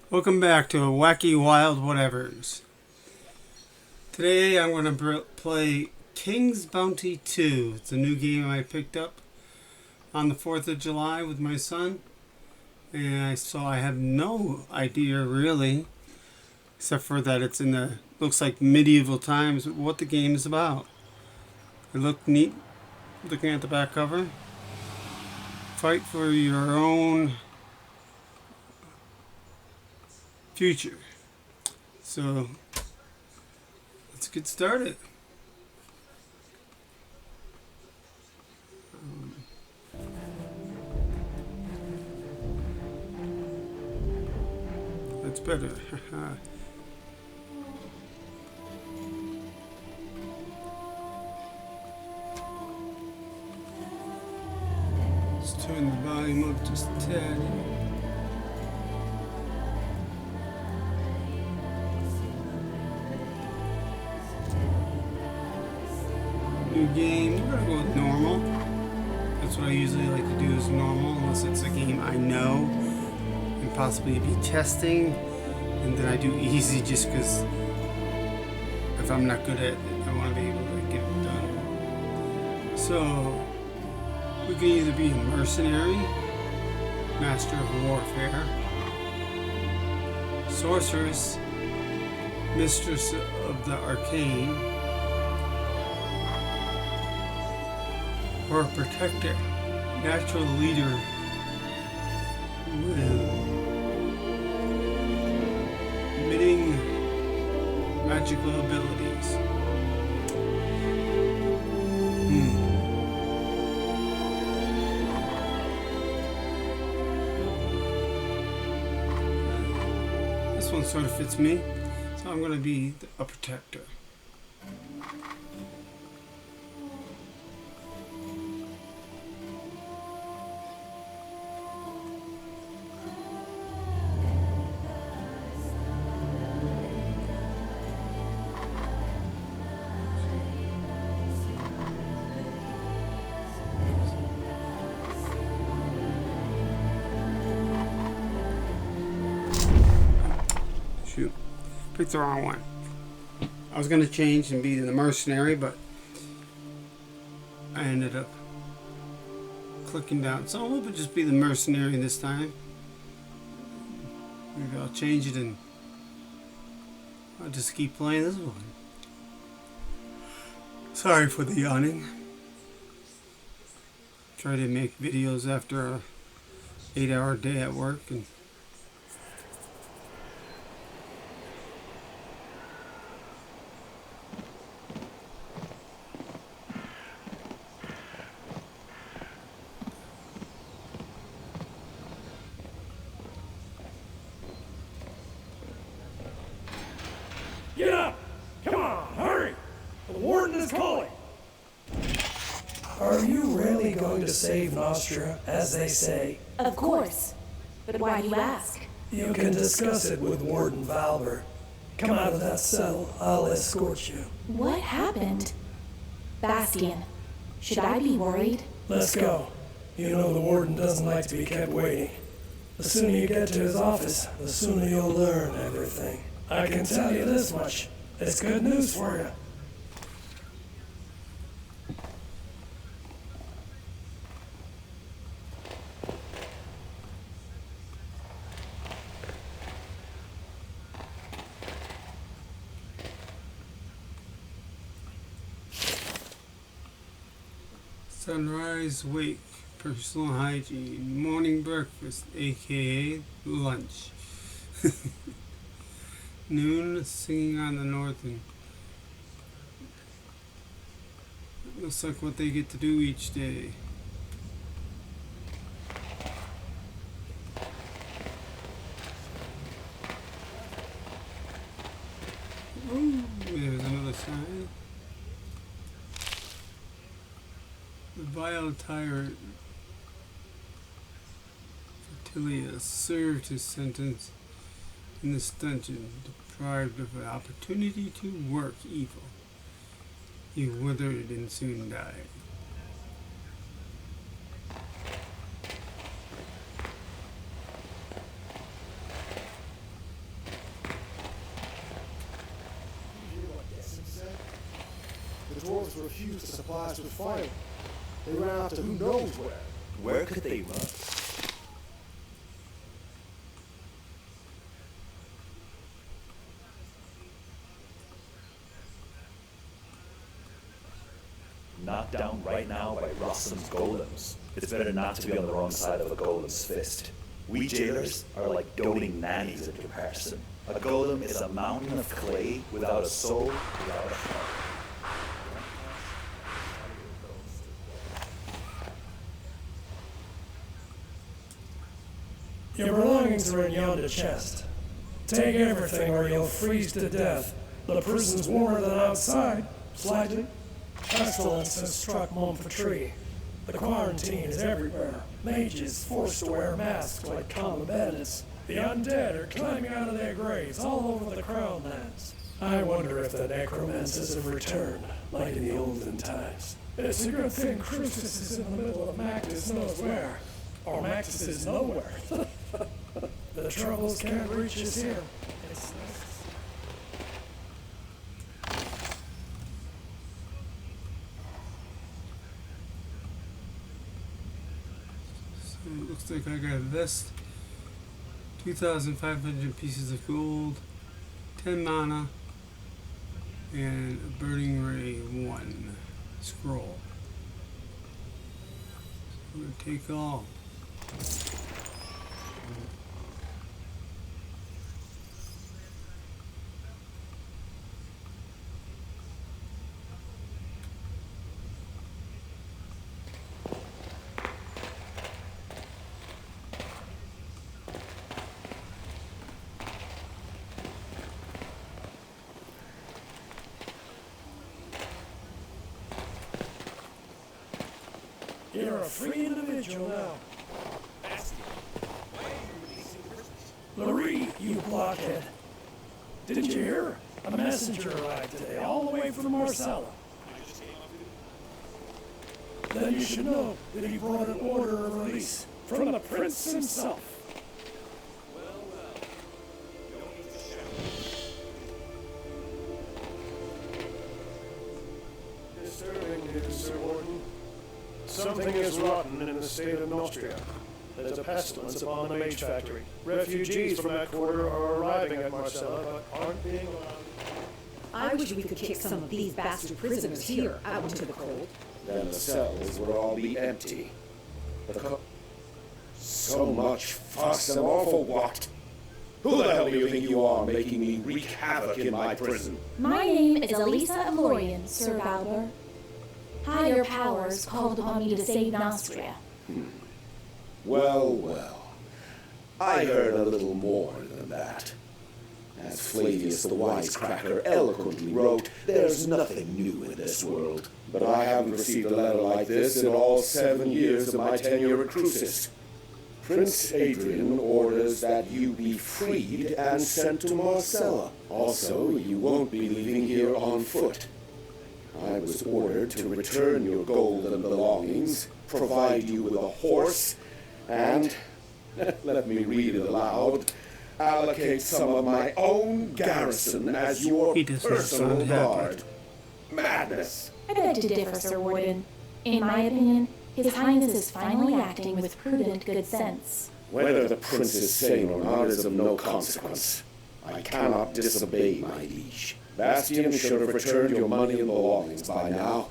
Welcome back to Wacky Wild Whatevers. Today I'm going to play King's Bounty 2. It's a new game I picked up on the 4th of July with my son. And I have no idea really, except for that it's in the, looks like medieval times, what the game is about. It looked neat looking at the back cover. Fight for your own future. So let's get started. That's better. Let's turn the volume up just a tad. New game. We're gonna go with normal. That's what I usually like to do is normal, unless it's a game I know and possibly be testing. And then I do easy just because if I'm not good at it, I want to be able to get it done. So we can either be a mercenary, master of warfare, sorceress, mistress of the arcane, or a protector, natural leader with emitting magical abilities. This one sort of fits me, so I'm going to be a protector. Shoot, picked the wrong one. I was going to change and be the mercenary, but I ended up clicking down. So I'll just be the mercenary this time. Maybe I'll change it and I'll just keep playing this one. Sorry for the yawning. Try to make videos after a 8-hour day at work and Get up! Come on, hurry! The warden is calling! Are you really going to save Nostra, as they say? Of course. But why do you ask? You can discuss it with Warden Valber. Come out of that cell, I'll escort you. What happened? Bastian, should I be worried? Let's go. You know the Warden doesn't like to be kept waiting. The sooner you get to his office, the sooner you'll learn everything. I can tell you this much. It's good news for you. sunrise wake, personal hygiene, morning breakfast, aka lunch. Noon, singing on the north, and looks like what they get to do each day. Ooh, there's another sign. The vile tyrant Fertilius served his sentence in this dungeon, deprived of the opportunity to work evil. He withered and soon died. rebels refused to supply us with fire. They ran out to who knows where. Where could they run? Knocked down right now by Rossum's golems. It's better not to be on the wrong side of a golem's fist. We jailers are like doting nannies in comparison. A golem is a mountain of clay without a soul, without a heart. Your belongings are in yonder chest. Take everything or you'll freeze to death. The prison's warmer than outside, slightly. Pestilence has struck Montfetrie. The quarantine is everywhere. Mages forced to wear masks like common bandits. The undead are climbing out of their graves all over the Crown Lands. I wonder if the necromancers have returned, like in the olden times. It's a good thing Crucis is in the middle of Mactus knows where. Or Mactus is nowhere. The troubles can't reach us here. So it looks like I got a vest, 2,500 pieces of gold, 10 mana, and a Burning Ray 1 scroll. I'm gonna take all. You're a free individual now. Laree, you blockhead. Didn't you hear? A messenger arrived today, all the way from Marcella. Then you should know that he brought an order of release from the prince himself. Disturbing news, Sir Warden. Something is rotten in the state of Nostria. There's a pestilence upon the Mage Factory. Refugees from that quarter are arriving at Marcella, but aren't being allowed. I wish we could kick some of these bastard prisoners here out into the cold. Then the cells would all be empty. So much fuss and all for what? Who the hell do you think you are, making me wreak havoc in my prison? My name is Elisa of Lorien, Sir Balber. Higher powers called upon me to save Nostria. Well, well. I heard a little more than that. As Flavius the Wisecracker eloquently wrote, there's nothing new in this world. But I haven't received a letter like this in all 7 years of my tenure at Crucis. Prince Adrian orders that you be freed and sent to Marcella. Also, you won't be leaving here on foot. I was ordered to return your gold and belongings, provide you with a horse, and, let me read it aloud, allocate some of my own garrison as your personal guard. Madness! I beg to differ, Sir Warden. In my opinion, His Highness is finally acting with prudent good sense. Whether the prince is sane or not is of no consequence. I cannot disobey my liege. Bastian should have returned your money and belongings by now.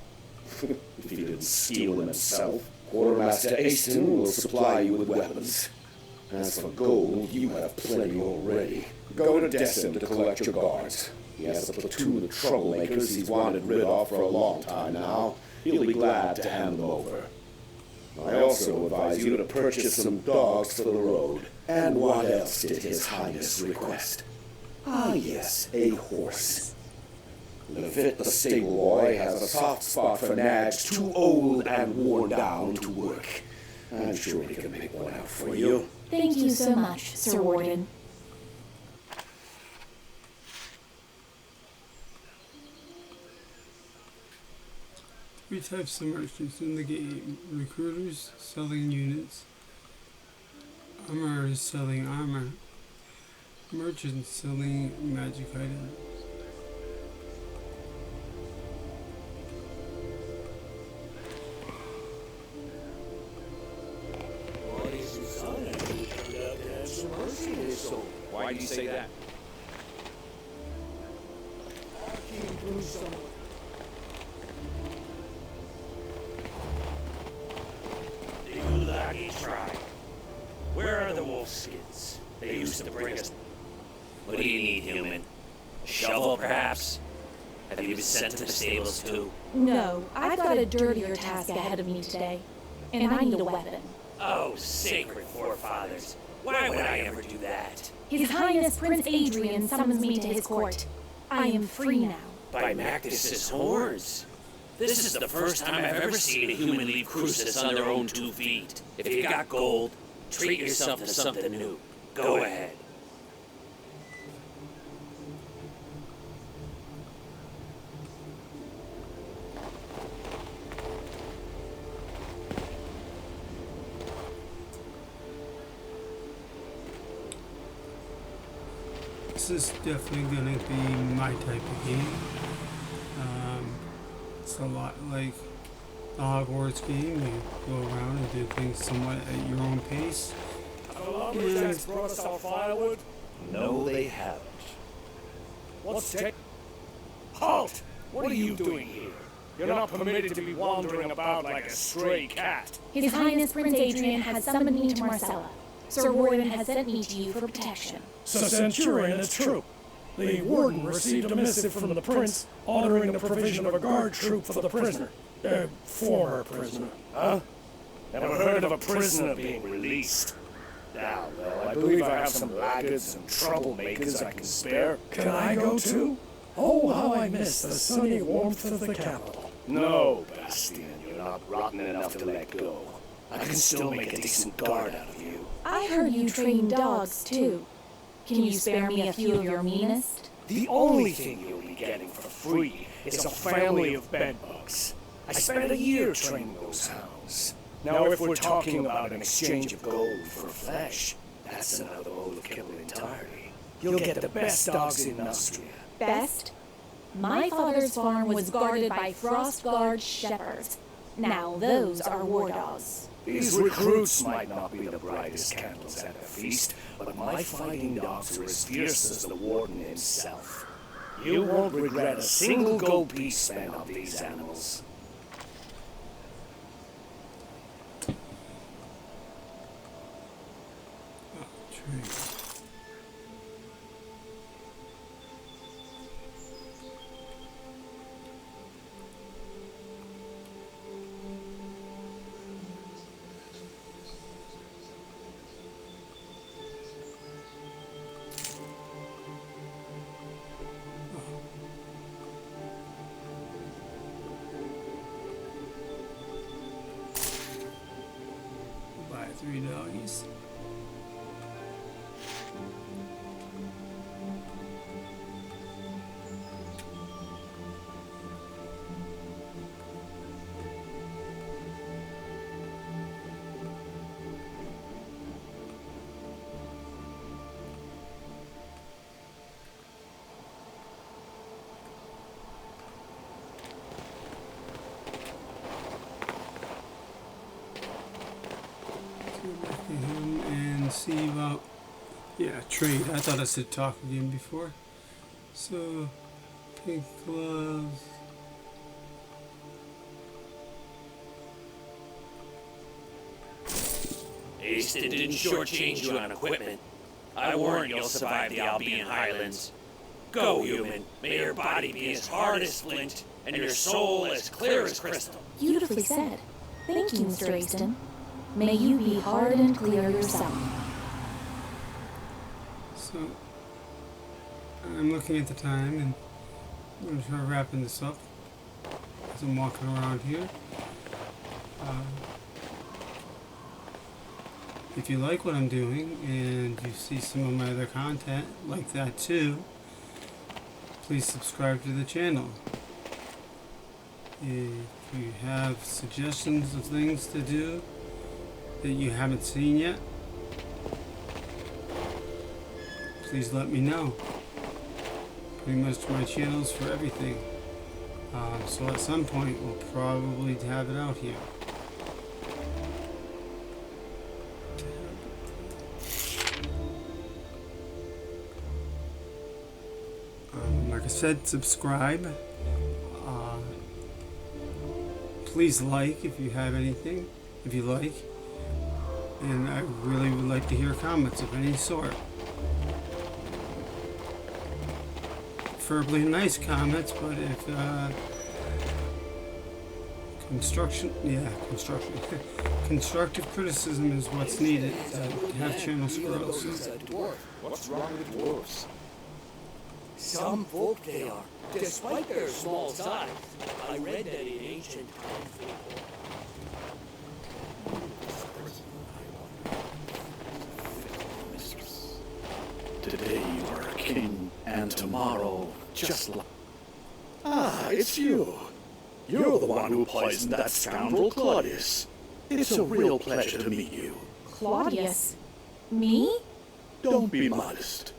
If he didn't steal them himself. Quartermaster Aston will supply you with weapons. As for gold, you have plenty already. Go to Descent to collect your guards. He has a platoon of troublemakers he's wanted rid of for a long time now. He'll be glad to hand them over. I also advise you to purchase some dogs for the road. And what else did His Highness request? Ah, yes, a horse. Levit the stable boy has a soft spot for nags too old and worn down to work. I'm sure he can make one out for you. Thank you so much, Sir Warden. Three types of merchants in the game. Recruiters selling units. Armorers selling armor. Merchants selling magic items. Why do you say that? The Ulagi tribe. Where are the wolf skins? They used to bring us. What do you need, human? A shovel, perhaps? Have you been sent to the stables, too? No, I've got a dirtier task ahead of me today, and I need a weapon. Oh, sacred forefathers. Why would I ever do that? His Highness Prince Adrian summons me to his court. I am free now. By Mactus's horns. This is the first time I've ever seen a human leave Crucis on their own 2 feet. If you got gold, treat yourself to something new. Go ahead. This is definitely gonna be my type of game. It's a lot like the Hogwarts game. You go around and do things somewhat at your own pace. The lumberjacks brought us our firewood. No, they haven't. What's take? Halt! What are you doing here? You're not permitted to be wandering about like a stray cat. His Highness Prince Adrian has summoned me to Marcella. Sir Warden has sent me to you for protection. So, Centurion, it's true. The Warden received a missive from the Prince ordering the provision of a guard troop for the prisoner. Former prisoner. Huh? Never heard of a prisoner being released. Now, well, I believe I have some laggards and troublemakers I can spare. Can I go too? Oh, how I miss the sunny warmth of the capital. No, Bastian, you're not rotten enough to let go. I can still make a decent guard out of you. I heard you train dogs, too. Can you spare me a few of your meanest? The only thing you'll be getting for free is a family of bedbugs. I spent a year training those hounds. Now, if we're talking about an exchange of gold for flesh, that's another mode of killing entirely. You'll get the best dogs in Nostria. Best? My father's farm was guarded by Frostguard shepherds. Now those are war dogs. These recruits might not be the brightest candles at the feast, but my fighting dogs are as fierce as the Warden himself. You won't regret a single gold piece spent on these animals. Buy 3 doggies. Him and see about trade. I thought I said talk again before. So pink gloves. Easton didn't shortchange you on equipment. I warned you'll survive the Albion Highlands. Go, human. May your body be as hard as flint, and your soul as clear as crystal. Beautifully said. Thank you, Mr. Easton. May you be hard and clear yourself. So I'm looking at the time and I'm going to try wrapping this up as I'm walking around here. If you like what I'm doing and you see some of my other content like that too, please subscribe to the channel. If you have suggestions of things to do that you haven't seen yet, please let me know. Pretty much my channel's for everything. So at some point we'll probably have it out here. I said, subscribe. Please like if you have anything, if you like. And I really would like to hear comments of any sort. Preferably nice comments, but if constructive criticism is what's needed to have channels grow. So. What's wrong with dwarves? Some folk they are, despite their small size. I read that in ancient times. Today you are a king, and tomorrow, just like... Ah, it's you. You're the one who poisoned that scoundrel Claudius. It's a real pleasure to meet you. Claudius? Me? Don't be modest.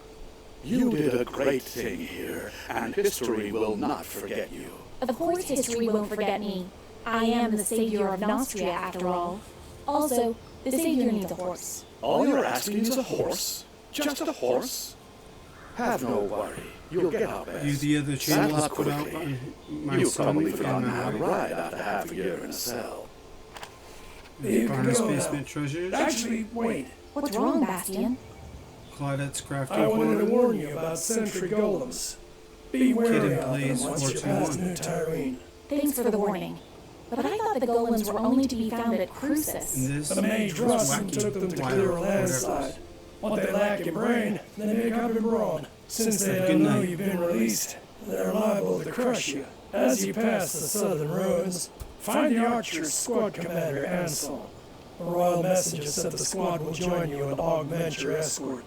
You did a great thing here, and history will not forget you. Of course history won't forget me. I am the savior of Nostria, after all. Also, the savior needs a horse. All you're asking is a horse? Just a horse? Have no worry. You'll get our best. You the other channels put out by my You've son probably and forgotten my how to wife. ride after half a year in a cell. You can Barnes go Basement now. Treasures. Actually, wait. What's wrong, Bastian? Claudette's Crafting I wanted to Corner. warn you about sentry golems. Be wary Kid and of them Blaze once you pass 421. New Tyrene. Thanks for the warning. But I thought the golems were only to be found at Crucis. And this The mage was Rustin wacky, took them to wild, clear a whatever. landslide. What they lack in brain, they make up in brawn. Since they Good don't know night. you've been released, they're liable to crush you. As you pass the southern ruins, find the Archer's squad commander, Anselm. A royal messenger said the squad will join you and augment your escort.